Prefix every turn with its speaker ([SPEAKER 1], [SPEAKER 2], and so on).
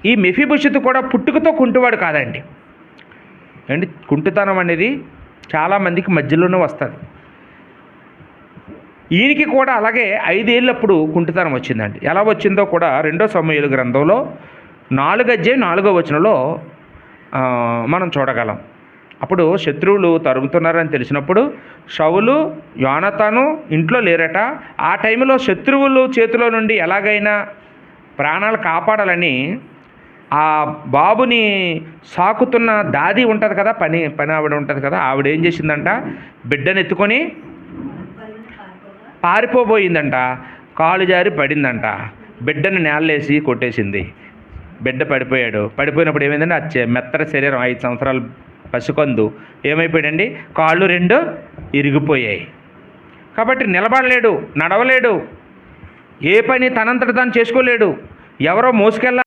[SPEAKER 1] ఈ మెఫీబోషెతు కూడా పుట్టుకతో కుంటివాడు కాదండి. అండి కుంటితనం అనేది చాలామందికి మధ్యలోనే వస్తుంది. ఈయనకి కూడా అలాగే 5 ఏళ్ళప్పుడు కుంటితనం వచ్చిందండి. ఎలా వచ్చిందో కూడా 2 సమూయేలు గ్రంథంలో 4:4 మనం చూడగలం. అప్పుడు శత్రువులు తరుముతున్నారని తెలిసినప్పుడు షౌలు యోనాతాను ఇంట్లో లేరట. ఆ టైంలో శత్రువులు చేతిలో నుండి ఎలాగైనా ప్రాణాలు కాపాడాలని ఆ బాబుని సాకుతున్న దాది ఉంటుంది కదా, పని ఆవిడ ఉంటుంది కదా, ఆవిడ ఏం చేసిందంట, బిడ్డను ఎత్తుకొని పారిపోబోయిందంట. కాలు జారి పడిందంట. బిడ్డను నేలలేసి కొట్టేసింది. బిడ్డ పడిపోయాడు. పడిపోయినప్పుడు ఏమైందంటే మెత్తటి శరీరం 5 సంవత్సరాల పసికందు ఏమైపోయాడండి, కాళ్ళు 2 ఇరిగిపోయాయి. కాబట్టి నిలబడలేడు, నడవలేడు, ఏ పని తనంతట తాను చేసుకోలేడు. ఎవరో మోసుకెళ్ళాలి